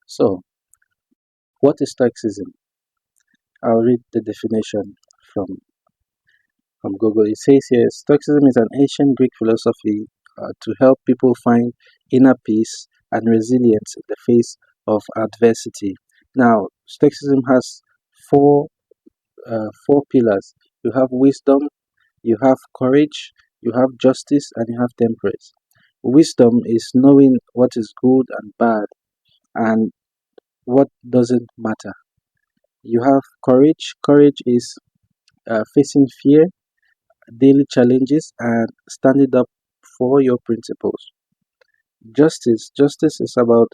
So, what is Stoicism? I'll read the definition from, from Google. It says here Stoicism is an ancient Greek philosophy to help people find inner peace and resilience in the face of adversity. Now, Stoicism has four four pillars. You have wisdom, you have courage, you have justice, and you have temperance. Wisdom is knowing what is good and bad and what doesn't matter. You have courage. Courage is facing fear, daily challenges, and standing up for your principles. Justice is about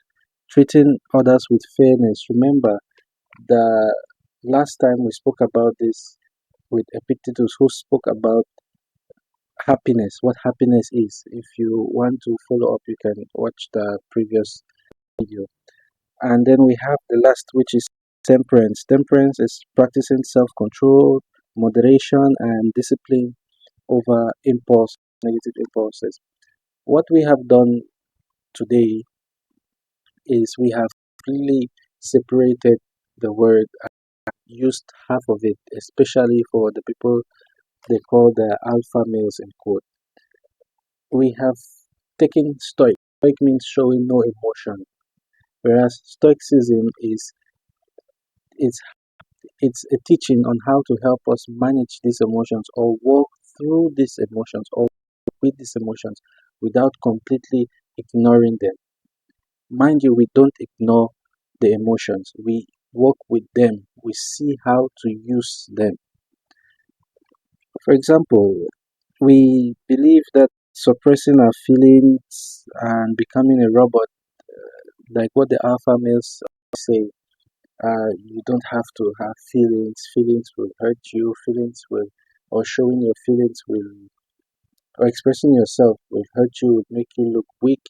treating others with fairness. Remember, the last time we spoke about this with Epictetus, who spoke about happiness, what happiness is. If you want to follow up, you can watch the previous video. And then we have the last, which is temperance. Temperance is practicing self control, moderation, and discipline over negative impulses. What we have done today is we have really separated the word, used half of it, especially for the people they call the alpha males in quote. We have taken stoic. Stoic means showing no emotion, whereas stoicism is it's it's a teaching on how to help us manage these emotions or walk through these emotions or with these emotions without completely ignoring them. Mind you, we don't ignore the emotions, we work with them, we see how to use them. For example, we believe that suppressing our feelings and becoming a robot, like what the alpha males say, you don't have to have feelings. Feelings will hurt you. Feelings will, or showing your feelings will, or expressing yourself will hurt you, will make you look weak.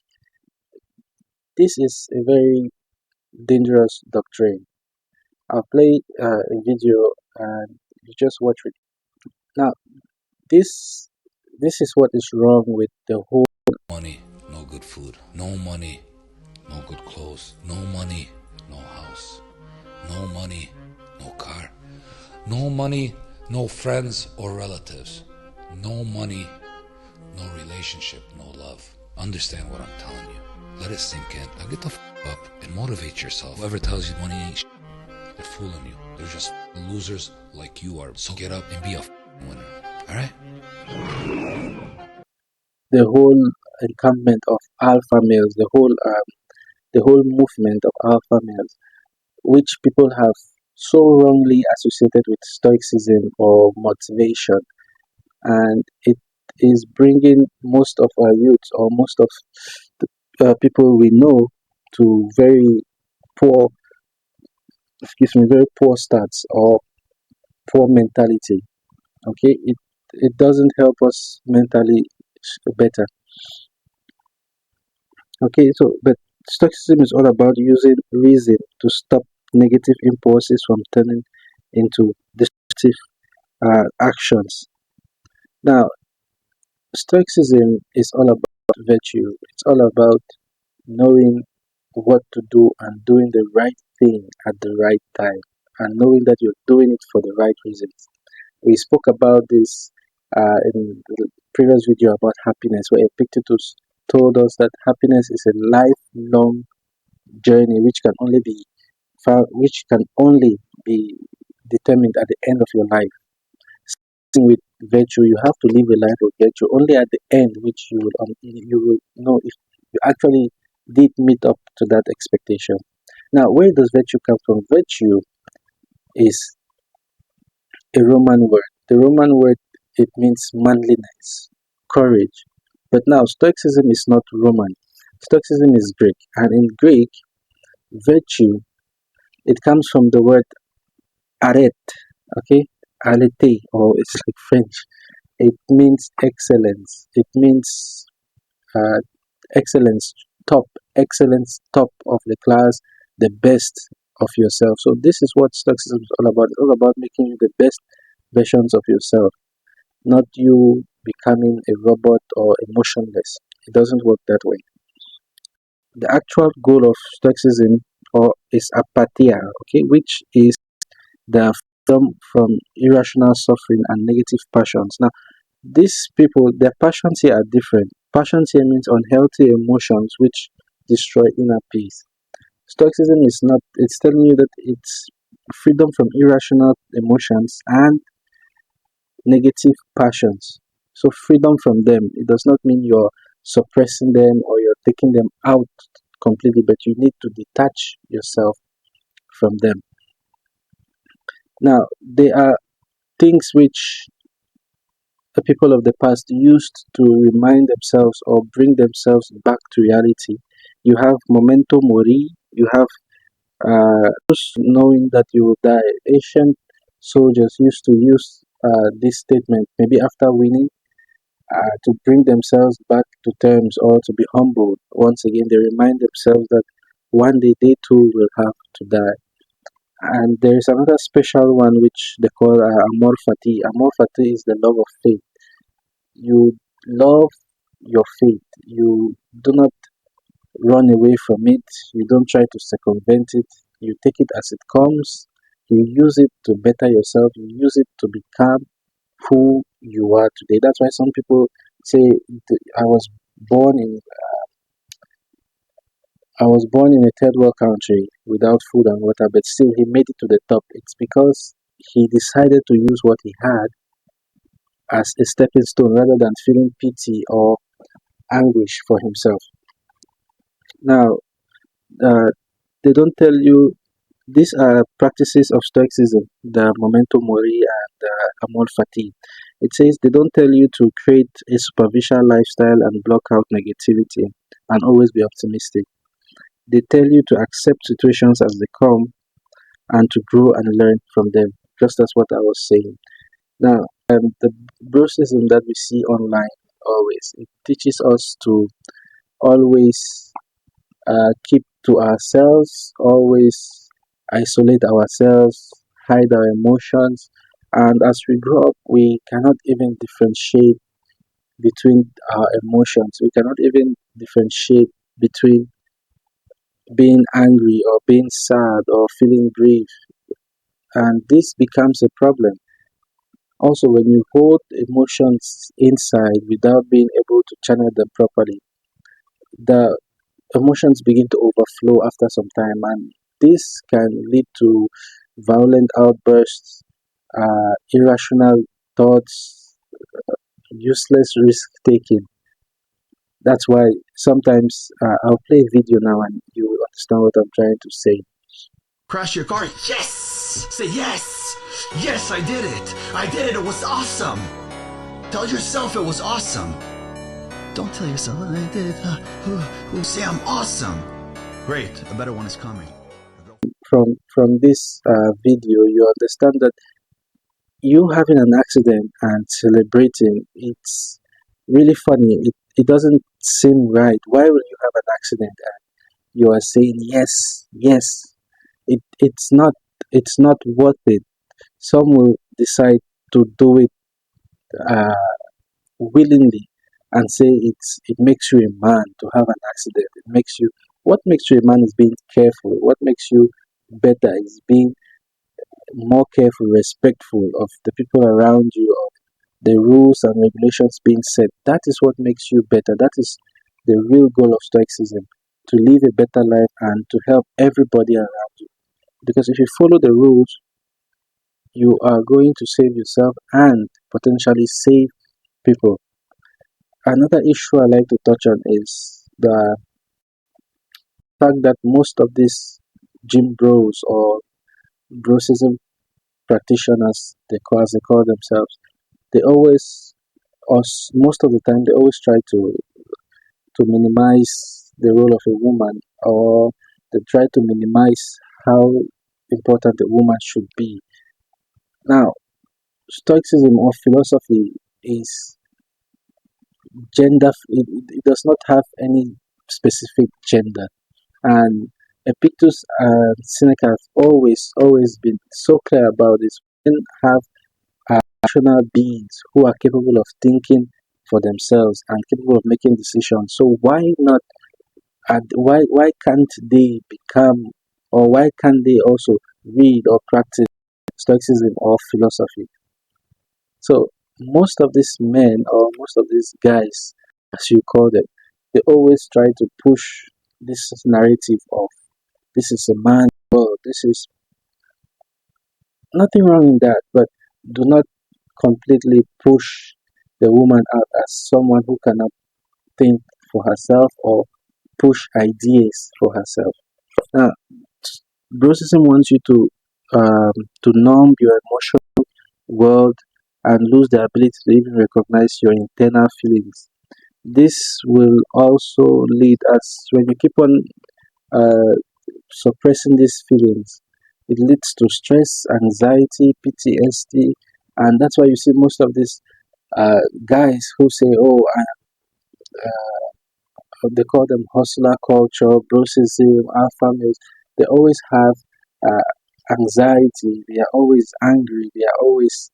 This is a very dangerous doctrine. I'll play a video and you just watch it. Now, this this is what is wrong with the whole. Money, no good food. No money, no good clothes. No money, no house. No money, no car. No money, no friends or relatives. No money, no relationship, no love. Understand what I'm telling you. Let it sink in. Now get the up and motivate yourself. Whoever tells you money ain't they're fooling you. They're just losers like you are. So get up and be a winner. Alright? The whole encampment of alpha males, the whole movement of alpha males, which people have so wrongly associated with stoicism or motivation, and it is bringing most of our youth or most of the people we know to very poor, very poor stats or poor mentality. Okay, it doesn't help us mentally better. Okay, so but stoicism is all about using reason to stop negative impulses from turning into destructive actions. Now, stoicism is all about virtue. It's all about knowing what to do and doing the right thing at the right time and knowing that you're doing it for the right reasons. We spoke about this in the previous video about happiness, where Epictetus told us that happiness is a lifelong journey which can only be found, which can only be determined at the end of your life. Same with virtue, you have to live a life of virtue only at the end, which you will know if you actually did meet up to that expectation. Now, where does virtue come from? Virtue is a Roman word. The Roman word, it means manliness, courage. But now Stoicism is not Roman. Stoicism is Greek, and in Greek, virtue, it comes from the word arete, okay, arete, or it's like French. It means excellence. It means uh, excellence, top, excellence, top of the class, the best of yourself. So this is what Stoicism is all about. It's all about making you the best versions of yourself, not you becoming a robot or emotionless. It doesn't work that way. The actual goal of Stoicism or is apatheia, okay, which is the freedom from irrational suffering and negative passions. Now, these people, their passions here are different. Passions here means unhealthy emotions which destroy inner peace. Stoicism is not, it's telling you that it's freedom from irrational emotions and negative passions. So, freedom from them, it does not mean you're suppressing them or you're taking them out completely, but you need to detach yourself from them. Now, there are things which the people of the past used to remind themselves or bring themselves back to reality. You have memento mori, you have just knowing that you will die. Ancient soldiers used to use this statement maybe after winning to bring themselves back to terms or to be humbled. Once again, they remind themselves that one day they too will have to die. And there is another special one which they call amor fati. Amor fati is the love of faith. You love your faith. You do not run away from it. You don't try to circumvent it. You take it as it comes. You use it to better yourself. You use it to become who you are today. That's why some people say, "I was born in I was born in a third world country without food and water, but still he made it to the top." It's because he decided to use what he had as a stepping stone rather than feeling pity or anguish for himself. Now, uh, they don't tell you these are practices of Stoicism, the memento mori and the amor fati. It says they don't tell you to create a superficial lifestyle and block out negativity and always be optimistic. They tell you to accept situations as they come and to grow and learn from them, just as what I was saying. Now, the brocism that we see online always, it teaches us to always keep to ourselves, always isolate ourselves, hide our emotions. And as we grow up, we cannot even differentiate between our emotions. We cannot even differentiate between being angry or being sad or feeling grief. And this becomes a problem. Also, when you hold emotions inside without being able to channel them properly, the emotions begin to overflow after some time, and this can lead to violent outbursts, irrational thoughts, useless risk taking. That's why sometimes I'll play a video now and you will understand what I'm trying to say. Crash your car. Yes! Say yes! Yes, I did it! I did it! It was awesome! Tell yourself it was awesome. Don't tell yourself I did it. Say I'm awesome. Great, a better one is coming. From this video, you understand that you having an accident and celebrating, it's really funny. It doesn't seem right. Why will you have an accident and you are saying yes, yes? It's not worth it. Some will decide to do it uh, willingly and say it makes you a man to have an accident. It makes you, what makes you a man is being careful. What makes you better is being more careful, respectful of the people around you, of the rules and regulations being set. That is what makes you better. That is the real goal of Stoicism, to live a better life and to help everybody around you. Because if you follow the rules, you are going to save yourself and potentially save people. Another issue I like to touch on is the fact that most of these gym bros or brocism practitioners, as they call themselves, they always, or most of the time, they always try to minimize the role of a woman, or they try to minimize how important a woman should be. Now, Stoicism or philosophy is it does not have any specific gender. And Epictetus and Seneca have always been so clear about this. Men have rational beings who are capable of thinking for themselves and capable of making decisions. So why not? Why can't they become Or why can't they also read or practice Stoicism or philosophy? So most of these men or most of these guys, as you call them, they always try to push this narrative of this is a man world, this is nothing wrong in that, but do not completely push the woman out as someone who cannot think for herself or push ideas for herself. Now, brocism wants you to numb your emotional world and lose the ability to even recognize your internal feelings. This will also lead us when you keep on uh, suppressing these feelings. It leads to stress, anxiety, PTSD, and that's why you see most of these guys who say, "Oh, they call them hustler culture, brocism, alpha males." They always have anxiety. They are always angry. They are always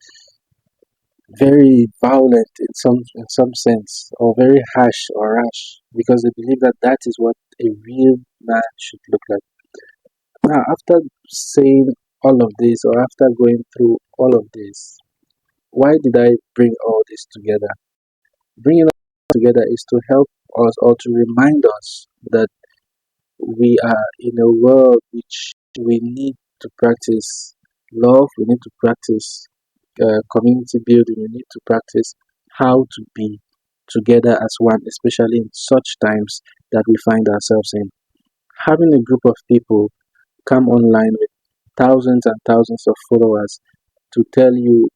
very violent in some sense, or very harsh or rash, because they believe that that is what a real man should look like. Now, after saying all of this, or after going through all of this, why did I bring all this together? Bringing it together is to help us or to remind us that we are in a world which we need to practice love, we need to practice community building, we need to practice how to be together as one, especially in such times that we find ourselves in. Having a group of people come online with thousands and thousands of followers to tell you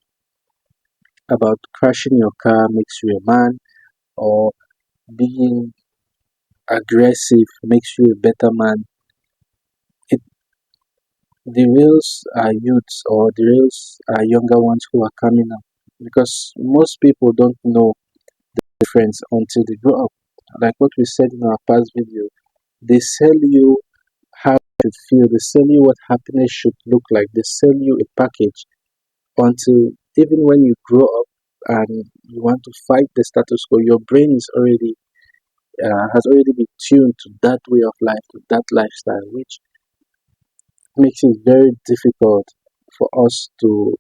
about crashing your car makes you a man, or being aggressive makes you a better man. It derails our youths or derails our younger ones who are coming up, because most people don't know the difference until they grow up. Like what we said in our past video, they sell you how you should feel, they sell you what happiness should look like, they sell you a package until even when you grow up and you want to fight the status quo, your brain is already has already been tuned to that way of life, to that lifestyle, which makes it very difficult for us to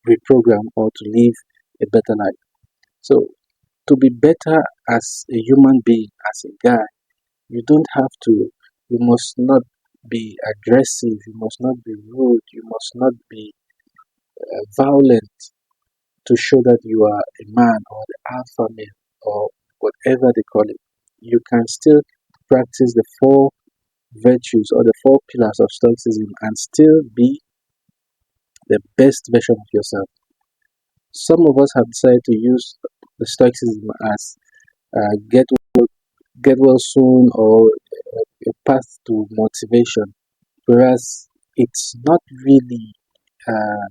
reprogram or to live a better life. So, to be better as a human being, as a guy, you don't have to, you must not be aggressive, you must not be rude, you must not be violent to show that you are a man or the alpha male or whatever they call it. You can still practice the four virtues or the four pillars of Stoicism and still be the best version of yourself. Some of us have decided to use the Stoicism as get get well soon or a path to motivation, whereas it's not really uh,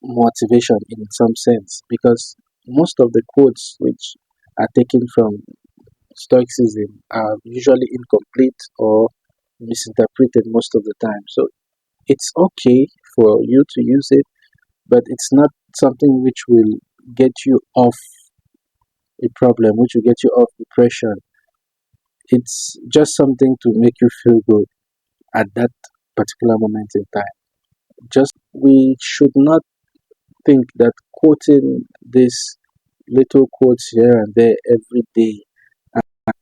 motivation in some sense, because most of the quotes which are taken from Stoicism are usually incomplete or misinterpreted most of the time. So it's okay for you to use it, but it's not something which will get you off a problem, which will get you off depression. It's just something to make you feel good at that particular moment in time. Just we should not think that quoting these little quotes here and there every day,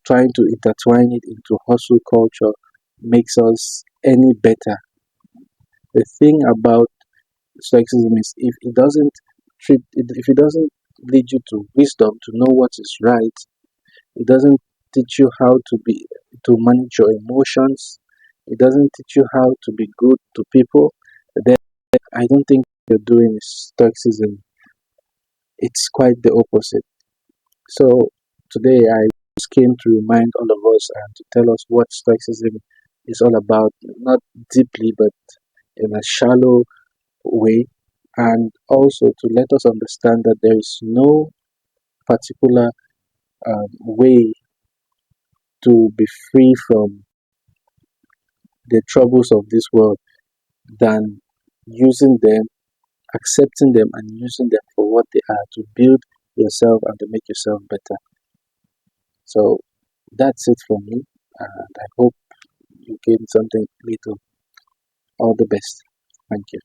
trying to intertwine it into hustle culture, makes us any better. The thing about Stoicism is if it doesn't lead you to wisdom to know what is right, it doesn't teach you how to manage your emotions, it doesn't teach you how to be good to people, then I don't think you're doing Stoicism. It's quite the opposite. So today I just came to remind all of us and to tell us what Stoicism is all about, not deeply but in a shallow way, and also to let us understand that there is no particular way to be free from the troubles of this world than using them, accepting them, and using them for what they are to build yourself and to make yourself better. So that's it for me, and I hope you gain something little. All the best. Thank you.